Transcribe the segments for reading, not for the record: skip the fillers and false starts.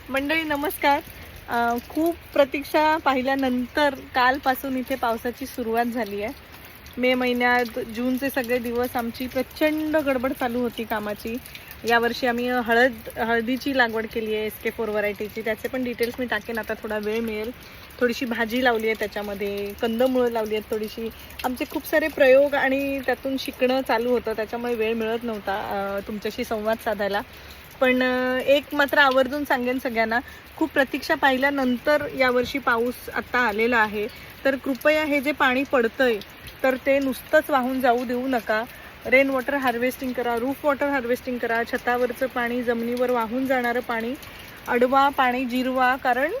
मंडळी नमस्कार. खूप प्रतीक्षा पाहिल्यानंतर कालपासून इथे पावसाची सुरुवात झाली आहे. मे महिन्यात जूनचे सगळे दिवस आमची प्रचंड गडबड चालू होती कामाची. यावर्षी आम्ही हळदीची लागवड केली आहे SK4 व्हरायटीची. त्याचे पण डिटेल्स मी टाकेन आता थोडा वेळ मिळेल. थोडीशी भाजी लावली आहे त्याच्यामध्ये, कंदमुळं लावली आहेत थोडीशी. आमचे खूप सारे प्रयोग आणि त्यातून शिकणं चालू होतं, त्याच्यामुळे वेळ मिळत नव्हता तुमच्याशी संवाद साधायला. पण एक मात्र आवर्जून सांगेन सगळ्यांना, खूप प्रतीक्षा पाहिल्यानंतर यावर्षी पाऊस आत्ता आलेला आहे. तर कृपया हे जे पाणी पडतंय तर ते नुसतंच वाहून जाऊ देऊ नका. रेन वॉटर हार्वेस्टिंग करा, रूफ वॉटर हार्वेस्टिंग करा. छतावरचं पाणी, जमिनीवर वाहून जाणारं पाणी अडवा, पाणी जिरवा, कारण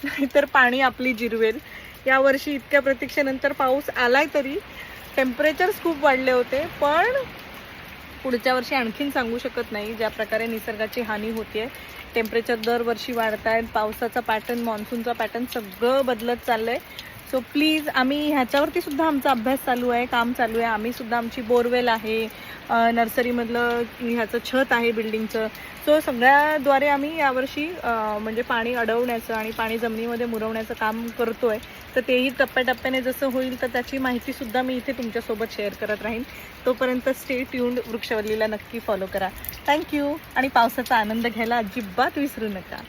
नाहीतर पाणी आपली जिरवेल. यावर्षी इतक्या प्रतीक्षेनंतर पाऊस आलाय तरी टेम्परेचर्स खूप वाढले होते, पण पुढच्या वर्षी आणखीन सांगू शकत नाही. ज्या प्रकारे निसर्गाची हानी होते, टेम्परेचर दरवर्षी वाढत आहेत, पावसाचा पॅटर्न, मान्सूनचा पॅटर्न सगळं बदलत चाललं आहे. सो प्लीज, आम्ही ह्याच्यावरती सुद्धा आमचा अभ्यास चालू आहे, काम चालू आहे. आम्ही सुद्धा आमची बोरवेल आहे, नर्सरीमधलं ह्याचं छत आहे बिल्डिंगचं. सो सगळ्याद्वारे आम्ही यावर्षी म्हणजे पाणी अडवण्याचं आणि पाणी जमिनीमध्ये मुरवण्याचं काम करतो आहे. तर तेही टप्प्याटप्प्याने जसं होईल तर त्याची माहितीसुद्धा मी इथे तुमच्यासोबत शेअर करत राहीन. तोपर्यंत स्टे ट्यून्ड, वृक्षवल्लीला नक्की फॉलो करा. थँक्यू. आणि पावसाचा आनंद घ्यायला अजिबात विसरू नका.